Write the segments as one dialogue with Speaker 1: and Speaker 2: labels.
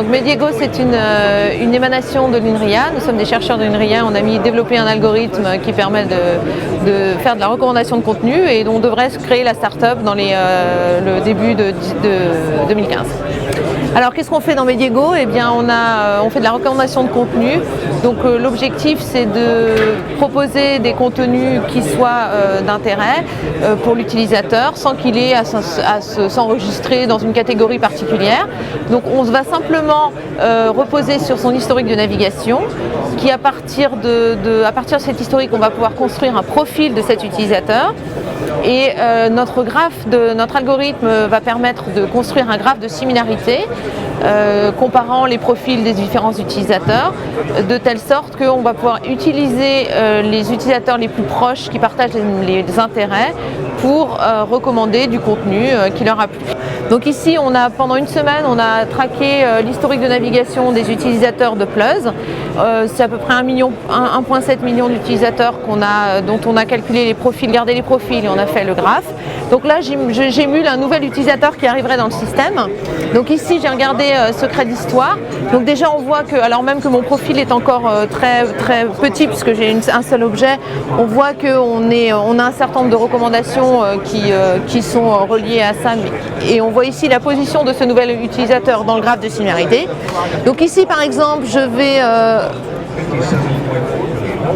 Speaker 1: Donc Mediego, c'est une émanation de l'INRIA. Nous sommes des chercheurs de l'INRIA. On a développé un algorithme qui permet de faire de la recommandation de contenu et dont on devrait créer la start-up dans le début de 2015. Alors qu'est-ce qu'on fait dans Mediego? Eh bien on fait de la recommandation de contenu. Donc l'objectif c'est de proposer des contenus qui soient d'intérêt pour l'utilisateur sans qu'il ait à s'enregistrer dans une catégorie particulière. Donc on va simplement reposer sur son historique de navigation qui à partir de cet historique on va pouvoir construire un profil de cet utilisateur. Et notre algorithme va permettre de construire un graphe de similarité comparant les profils des différents utilisateurs de telle sorte qu'on va pouvoir utiliser les utilisateurs les plus proches qui partagent les intérêts pour recommander du contenu qui leur a plu. Donc ici, pendant une semaine, on a traqué l'historique de navigation des utilisateurs de Plus. C'est à peu près 1,7 million d'utilisateurs dont on a calculé les profils, gardé les profils et on a fait le graphe. Donc là, j'émule un nouvel utilisateur qui arriverait dans le système. Donc ici, j'ai regardé secret d'histoire. Donc déjà, on voit que, alors même que mon profil est encore très petit puisque j'ai un seul objet, on voit qu'on a un certain nombre de recommandations qui sont reliées à ça. Et on voit ici la position de ce nouvel utilisateur dans le graphe de similarité. Donc ici, par exemple, je vais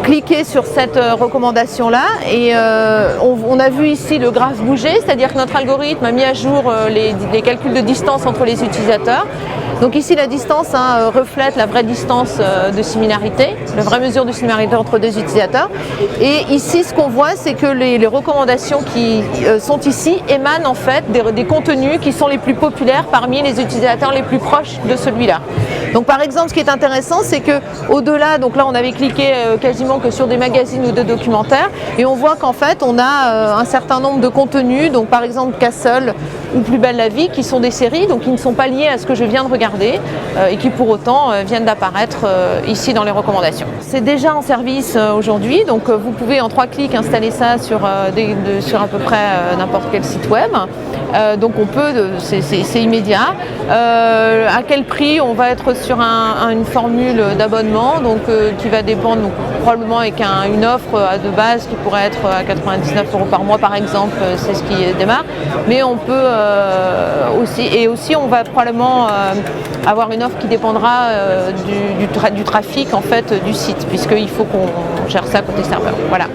Speaker 1: cliquer sur cette recommandation-là et on a vu ici le graphe bouger, c'est-à-dire que notre algorithme a mis à jour les calculs de distance entre les utilisateurs. Donc ici la distance reflète la vraie distance de similarité, la vraie mesure de similarité entre deux utilisateurs. Et ici ce qu'on voit c'est que les recommandations qui sont ici émanent en fait des contenus qui sont les plus populaires parmi les utilisateurs les plus proches de celui-là. Donc par exemple ce qui est intéressant c'est que au-delà, donc là on avait cliqué quasiment que sur des magazines ou de documentaires et on voit qu'en fait on a un certain nombre de contenus, donc par exemple Castle ou Plus belle la vie qui sont des séries donc qui ne sont pas liées à ce que je viens de regarder et qui pour autant viennent d'apparaître ici dans les recommandations. C'est déjà en service aujourd'hui, donc vous pouvez en 3 clics installer ça sur à peu près n'importe quel site web. Donc on peut, c'est immédiat. À quel prix? On va être sur une formule d'abonnement donc qui va dépendre donc, probablement avec une offre de base qui pourrait être à 99 € par mois par exemple, c'est ce qui démarre. Mais on peut aussi on va probablement avoir une offre qui dépendra du trafic en fait du site puisqu'il faut qu'on gère ça côté serveur. Voilà.